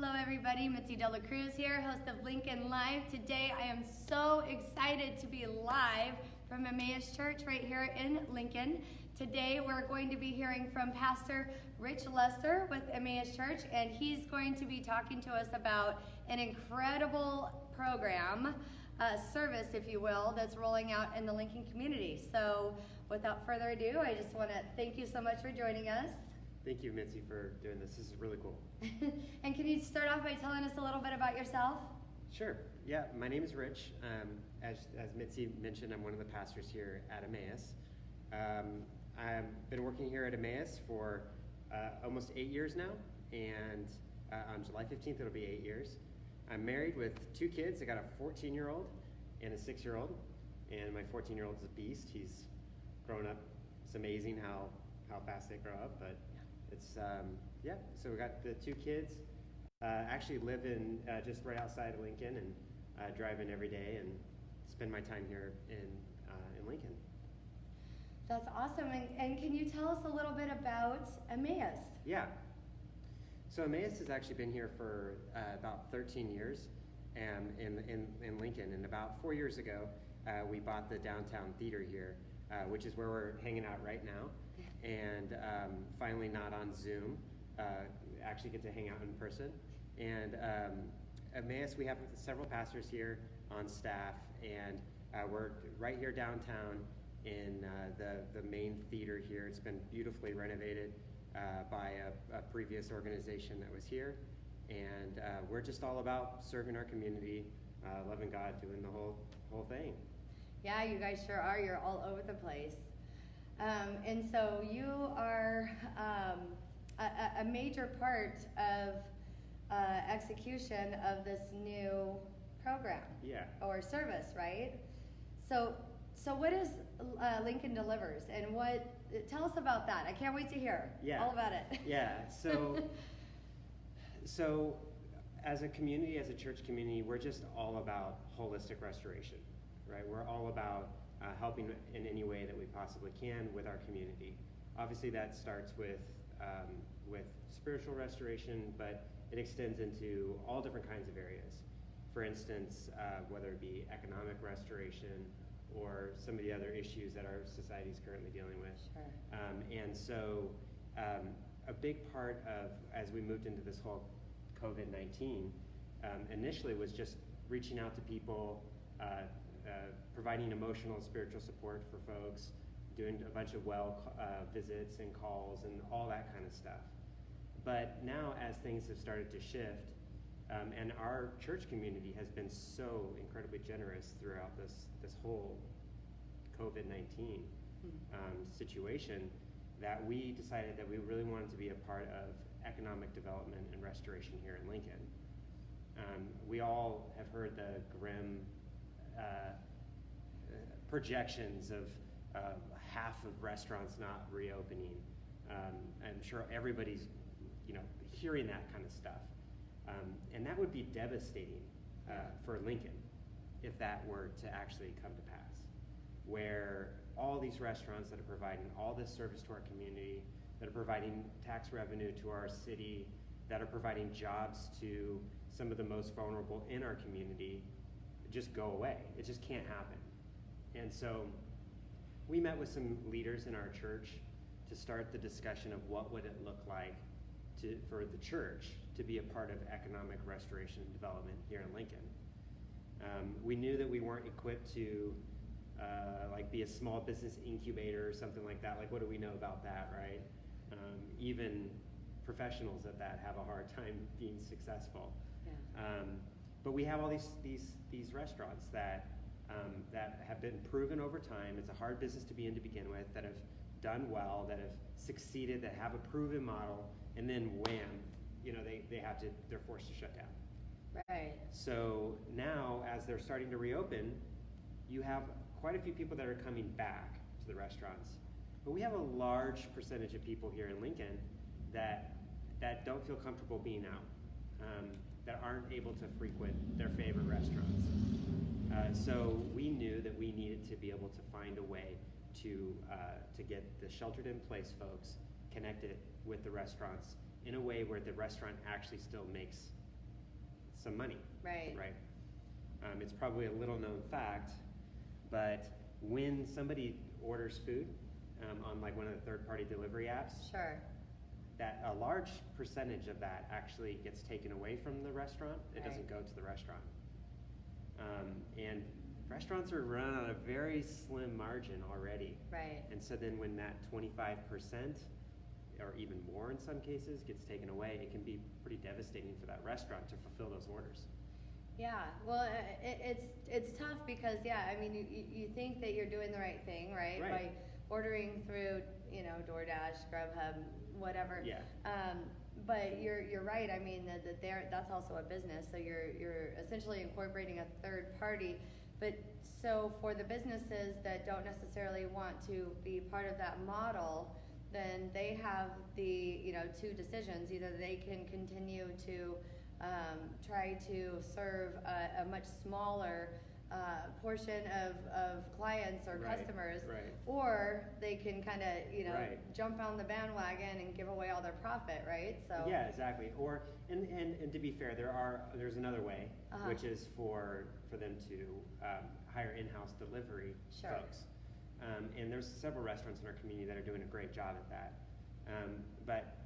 Hello everybody, Mitzi Cruz here, host of Lincoln Live. Today I am so excited to be live from Emmaus Church right here in Lincoln. Today we're going to be hearing from Pastor Rich Lester with Emmaus Church, and he's going to be talking to us about an incredible program, service if you will, that's rolling out in the Lincoln community. So without further ado, I just want to thank you so much for joining us. Thank you, Mitzi, for doing this. This is really cool. And can you start off by telling us a little bit about yourself? Sure. Yeah, my name is Rich. As Mitzi mentioned, I'm one of the pastors here at Emmaus. I've been working here at Emmaus for almost 8 years now, and on July 15th it'll be 8 years. I'm married with 2 kids. I got a 14-year-old and a 6-year-old, and my 14-year-old is a beast. He's grown up. It's amazing how fast they grow up, but it's, so we got the 2 kids, actually live in just right outside of Lincoln, and drive in every day and spend my time here in Lincoln. That's awesome. And can you tell us a little bit about Emmaus? Yeah. So Emmaus has actually been here for about 13 years in Lincoln, and about 4 years ago, we bought the downtown theater here, which is where we're hanging out right now. And finally not on Zoom, actually get to hang out in person. And Emmaus, we have several pastors here on staff, and we're right here downtown in the main theater here. It's been beautifully renovated by a previous organization that was here. And we're just all about serving our community, loving God, doing the whole thing. Yeah, you guys sure are. You're all over the place. And so you are a major part of execution of this new program, or service, right? So what is Lincoln Deliverz, and tell us about that. I can't wait to hear all about it. Yeah, so as a community, as a church community, we're just all about holistic restoration, right? We're all about helping in any way that we possibly can with our community. Obviously that starts with spiritual restoration, but it extends into all different kinds of areas. For instance, whether it be economic restoration or some of the other issues that our society is currently dealing with. Sure. And so a big part of, as we moved into this whole COVID-19, initially was just reaching out to people, providing emotional and spiritual support for folks, doing a bunch of visits and calls and all that kind of stuff. But now, as things have started to shift, and our church community has been so incredibly generous throughout this whole COVID-19 situation, that we decided that we really wanted to be a part of economic development and restoration here in Lincoln. We all have heard the grim projections of half of restaurants not reopening. I'm sure everybody's hearing that kind of stuff. And that would be devastating for Lincoln if that were to actually come to pass, where all these restaurants that are providing all this service to our community, that are providing tax revenue to our city, that are providing jobs to some of the most vulnerable in our community, just go away. It just can't happen. And so we met with some leaders in our church to start the discussion of what would it look like for the church to be a part of economic restoration and development here in Lincoln. We knew that we weren't equipped to be a small business incubator or something like that. Like, what do we know about that, right? Even professionals at that have a hard time being successful. Yeah. But we have all these restaurants that have been proven over time. It's a hard business to be in to begin with, that have done well, that have succeeded, that have a proven model, and then wham, they're forced to shut down. Right. So now, as they're starting to reopen, you have quite a few people that are coming back to the restaurants. But we have a large percentage of people here in Lincoln that don't feel comfortable being out, that aren't able to frequent their favorite restaurants. So we knew that we needed to be able to find a way to get the sheltered-in-place folks connected with the restaurants in a way where the restaurant actually still makes some money. Right. Right. It's probably a little known fact, but when somebody orders food on like one of the third-party delivery apps, Sure. that a large percentage of that actually gets taken away from the restaurant. It Right. doesn't go to the restaurant. And restaurants are run on a very slim margin already. Right. And so then when that 25%, or even more in some cases, gets taken away, it can be pretty devastating for that restaurant to fulfill those orders. Yeah, well, it's tough because, yeah, I mean, you think that you're doing the right thing, right? Right. By ordering through, DoorDash, Grubhub, whatever. Yeah. But you're right. I mean, that's also a business, so you're essentially incorporating a third party. But so for the businesses that don't necessarily want to be part of that model, then they have the two decisions. Either they can continue to try to serve a much smaller portion of clients or Right, customers, right. or they can kind of Right. jump on the bandwagon and give away all their profit, right? So Yeah, exactly. Or and to be fair, there's another way, Uh-huh. which is for them to hire in-house delivery Sure. folks. And there's several restaurants in our community that are doing a great job at that. But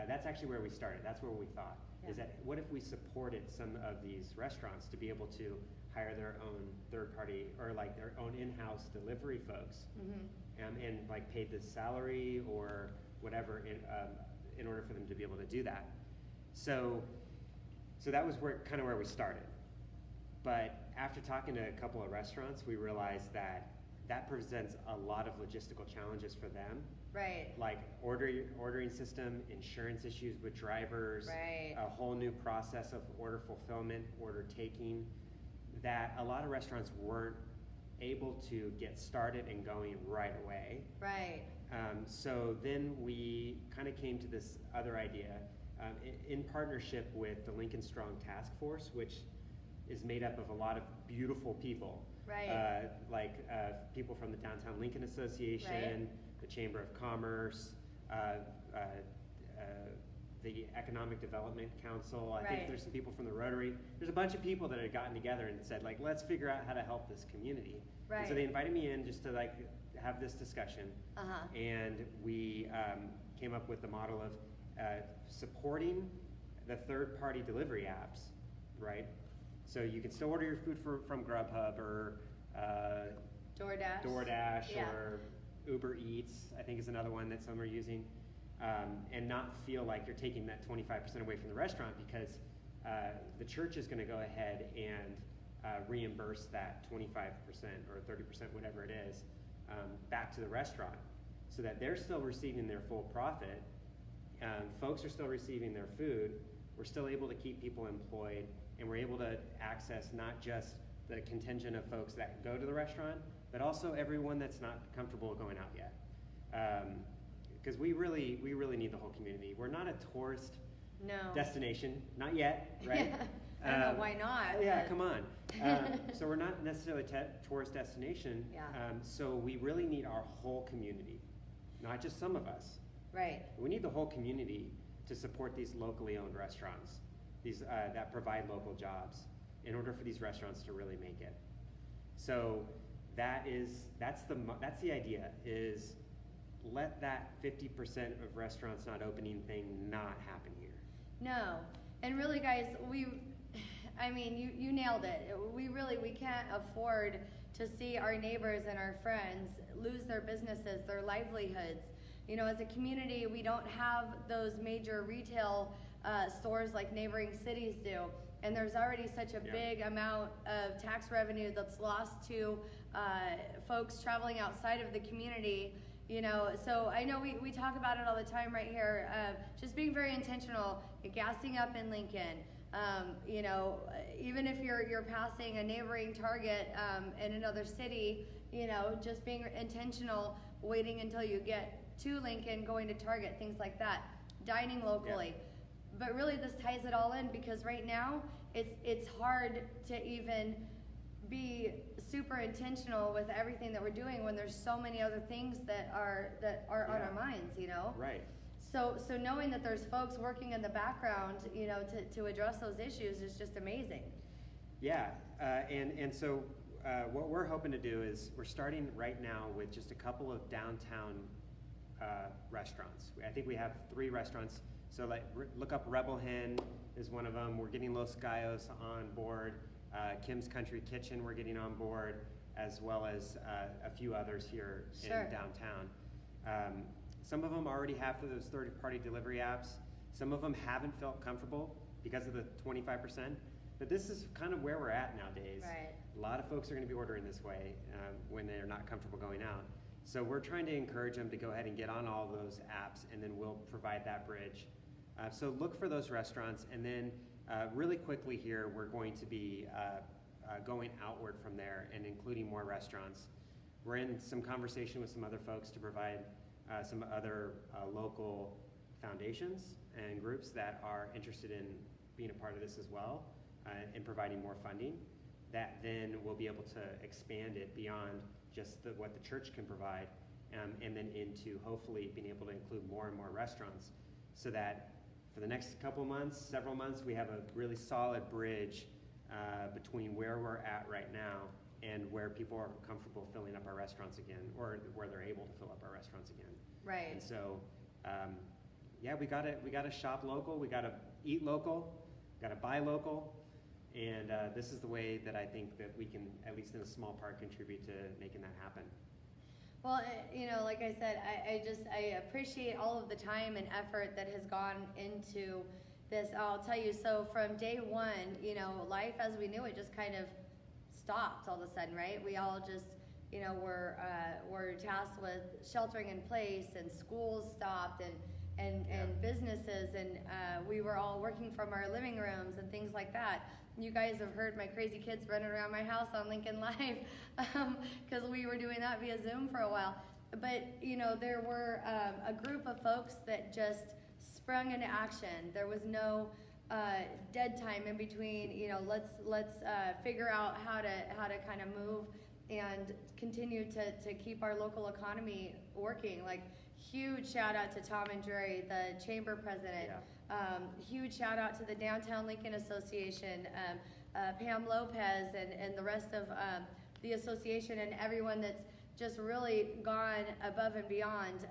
that's actually where we started. That's where we thought is Yeah. that what if we supported some of these restaurants to be able to hire their own third party or like their own in-house delivery folks, and like paid the salary or whatever in order for them to be able to do that. So that was where we started. But after talking to a couple of restaurants, we realized that presents a lot of logistical challenges for them. right. Like ordering system, insurance issues with drivers, Right. a whole new process of order fulfillment, order taking, that a lot of restaurants weren't able to get started and going right away. Right. So then we kind of came to this other idea in partnership with the Lincoln Strong Task Force, which is made up of a lot of beautiful people. Right. People from the Downtown Lincoln Association, the Chamber of Commerce, the Economic Development Council. I think Right. there's some people from the Rotary. There's a bunch of people that had gotten together and said, like, let's figure out how to help this community. And so Right. they invited me in just to like have this discussion. Uh-huh. And we came up with the model of supporting the third-party delivery apps, right? So you can still order your food from Grubhub or DoorDash. Yeah. or Uber Eats, I think is another one that some are using, and not feel like you're taking that 25% away from the restaurant because the church is going to go ahead and reimburse that 25% or 30%, whatever it is, back to the restaurant so that they're still receiving their full profit. Folks are still receiving their food. We're still able to keep people employed, and we're able to access not just the contingent of folks that go to the restaurant, but also everyone that's not comfortable going out yet. Because we really need the whole community. We're not a tourist destination, not yet, right? Yeah. I don't know why not. Yeah, but- come on. So we're not necessarily a tourist destination. Yeah. So we really need our whole community, not just some of us. Right. We need the whole community to support these locally owned restaurants, these that provide local jobs, in order for these restaurants to really make it. So that's the idea, is let that 50% of restaurants not opening thing not happen here. No. And really, guys, you nailed it. We can't afford to see our neighbors and our friends lose their businesses, their livelihoods. As a community, we don't have those major retail stores like neighboring cities do. And there's already such a big amount of tax revenue that's lost to folks traveling outside of the community. So I know we talk about it all the time right here. Just being very intentional, gassing up in Lincoln. Even if you're passing a neighboring Target in another city, just being intentional, waiting until you get to Lincoln, going to Target, things like that, dining locally. Yeah. But really, this ties it all in because right now it's hard to even be super intentional with everything that we're doing when there's so many other things that are on our minds. Right. So knowing that there's folks working in the background, to address those issues is just amazing. Yeah, and so what we're hoping to do is we're starting right now with just a couple of downtown restaurants. I think we have 3 restaurants. So look up Rebel Hen is one of them. We're getting Los Gallos on board. Kim's Country Kitchen we're getting on board, as well as a few others here in downtown. Some of them already have those third-party delivery apps. Some of them haven't felt comfortable because of the 25%. But this is kind of where we're at nowadays. Right. A lot of folks are going to be ordering this way when they're not comfortable going out. So we're trying to encourage them to go ahead and get on all those apps, and then we'll provide that bridge. So look for those restaurants, and then really quickly here, we're going to be going outward from there and including more restaurants. We're in some conversation with some other folks to provide some other local foundations and groups that are interested in being a part of this as well, and providing more funding. That then we'll be able to expand it beyond just what the church can provide, and then into hopefully being able to include more and more restaurants, so that for the next several months, we have a really solid bridge between where we're at right now and where people are comfortable filling up our restaurants again, or where they're able to fill up our restaurants again. Right. And so, we gotta shop local, we gotta eat local, gotta buy local, and this is the way that I think that we can, at least in a small part, contribute to making that happen. Well, like I said, I appreciate all of the time and effort that has gone into this. I'll tell you, so from day one, life as we knew it just kind of stopped all of a sudden, right? We all just, were tasked with sheltering in place, and schools stopped, and businesses, and we were all working from our living rooms and things like that. You guys have heard my crazy kids running around my house on Lincoln Live, because we were doing that via Zoom for a while. But there were a group of folks that just sprung into action. There was no dead time in between. Let's figure out how to kind of move and continue to keep our local economy working. Like, huge shout out to Tom and Drury, the chamber president. Yeah. Huge shout out to the Downtown Lincoln Association, Pam Lopez, and the rest of the association, and everyone that's just really gone above and beyond.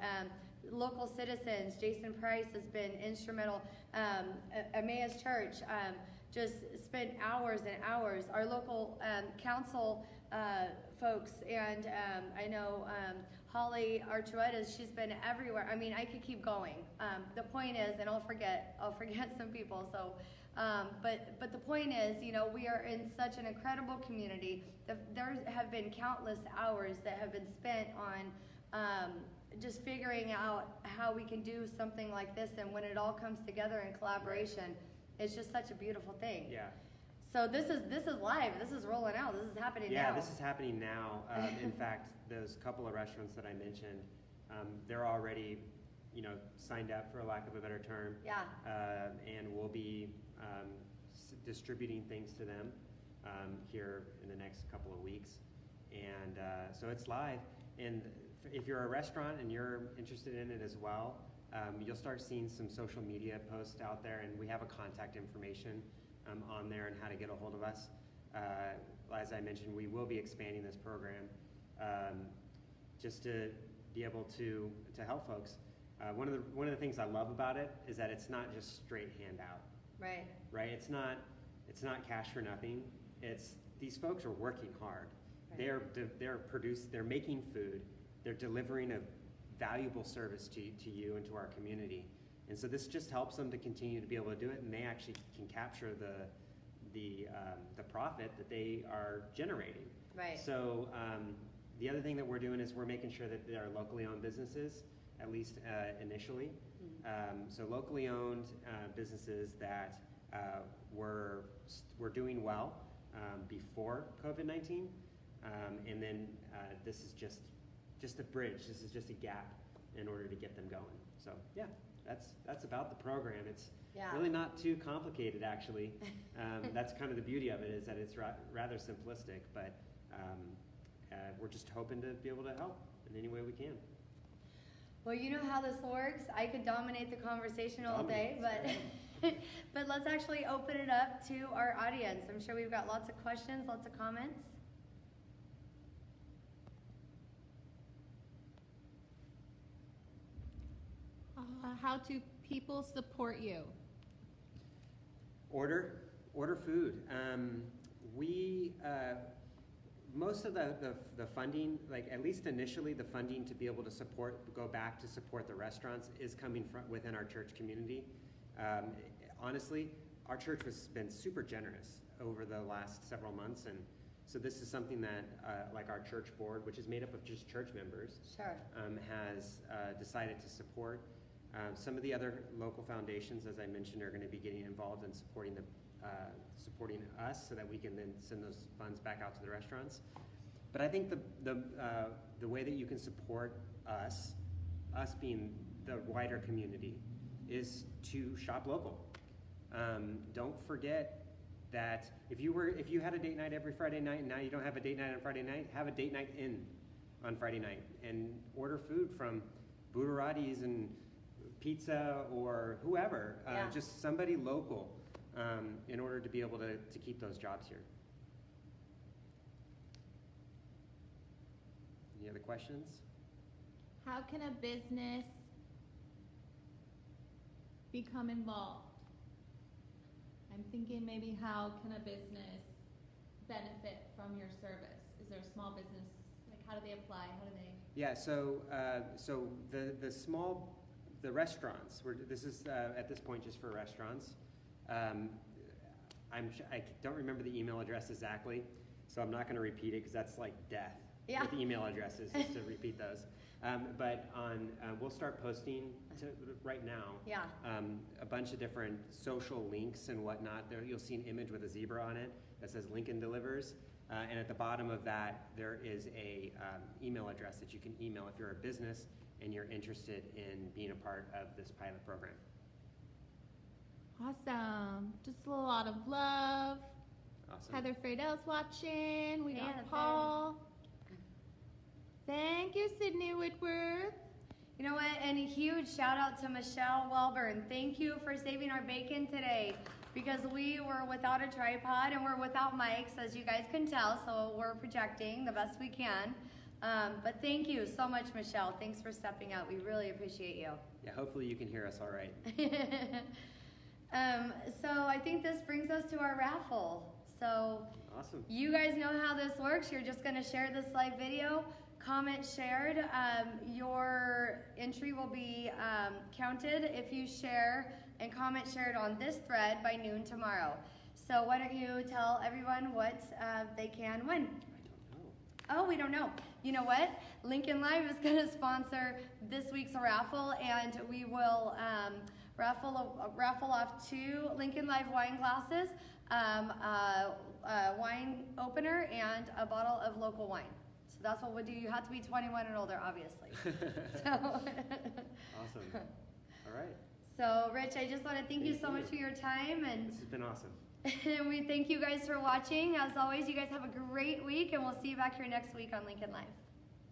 Local citizens, Jason Price has been instrumental. Emmaus Church just spent hours and hours. Our local council folks, and I know Holly Archuetas, she's been everywhere. I mean, I could keep going. The point is, and I'll forget some people. So, but the point is, we are in such an incredible community. There have been countless hours that have been spent on just figuring out how we can do something like this, and when it all comes together in collaboration, it's just such a beautiful thing. Yeah. So this is live. This is rolling out. This is happening now. Yeah, this is happening now. In fact, those couple of restaurants that I mentioned, they're already, signed up, for lack of a better term. Yeah. And we'll be distributing things to them here in the next couple of weeks. And so it's live. And if you're a restaurant and you're interested in it as well, you'll start seeing some social media posts out there, and we have a contact information on there and how to get a hold of us. As I mentioned, we will be expanding this program just to be able to help folks. One of the things I love about it is that it's not just straight handout. Right. Right. It's not cash for nothing. These folks are working hard. Right. They're making food. They're delivering a valuable service to you and to our community. And so this just helps them to continue to be able to do it, and they actually can capture the profit that they are generating. Right. So the other thing that we're doing is we're making sure that they are locally owned businesses, at least initially. Mm-hmm. So locally owned businesses that were doing well before COVID-19, and then this is just a bridge. This is just a gap in order to get them going. So yeah. That's about the program. It's really not too complicated, actually. That's kind of the beauty of it, is that it's rather simplistic, but we're just hoping to be able to help in any way we can. Well, you know how this works. I could dominate the conversation all day, but but let's actually open it up to our audience. I'm sure we've got lots of questions, lots of comments. How do people support you? Order food. Most of the funding, like at least initially, the funding to be able to go back to support the restaurants is coming from within our church community. Honestly, our church has been super generous over the last several months, and so this is something that, like our church board, which is made up of just church members, Sure. has decided to support. Some of the other local foundations, as I mentioned, are going to be getting involved in supporting us so that we can then send those funds back out to the restaurants. But I think the way that you can support us being the wider community, is to shop local. Don't forget that if you had a date night every Friday night and now you don't have a date night on Friday night, have a date night on Friday night and order food from Buddharati's and pizza or whoever, just somebody local, in order to be able to keep those jobs here. Any other questions? How can a business become involved? I'm thinking maybe how can a business benefit from your service? Is there a small business, like how do they apply? How do they? Yeah, so the restaurants, this is at this point just for restaurants. I don't remember the email address exactly, so I'm not going to repeat it because that's like death with email addresses to repeat those. But we'll start posting right now a bunch of different social links and whatnot. There you'll see an image with a zebra on it that says Lincoln Delivers. And at the bottom of that, there is a email address that you can email if you're a business and you're interested in being a part of this pilot program. Awesome. Just a lot of love. Awesome. Heather Friedel's watching. We got Heather. Paul. Thank you, Sydney Whitworth. You know what? And a huge shout out to Michelle Welburn. Thank you for saving our bacon today, because we were without a tripod and we're without mics, as you guys can tell, so we're projecting the best we can. But thank you so much, Michelle. Thanks for stepping out. We really appreciate you. Yeah, hopefully you can hear us all right. So I think this brings us to our raffle. So Awesome. you guys know how this works. You're just going to share this live video, comment shared. Your entry will be counted if you share and comment shared on this thread by noon tomorrow. So why don't you tell everyone what they can win? I don't know. Oh, we don't know. You know what? Lincoln Live is going to sponsor this week's raffle, and we will raffle off 2 Lincoln Live wine glasses, a wine opener, and a bottle of local wine. So that's what we'll do. You have to be 21 and older, obviously. So. Awesome. All right. So, Rich, I just want to thank you so Thank much for your time, and This has been awesome. and we thank you guys for watching. As always, you guys have a great week, and we'll see you back here next week on Lincoln Live.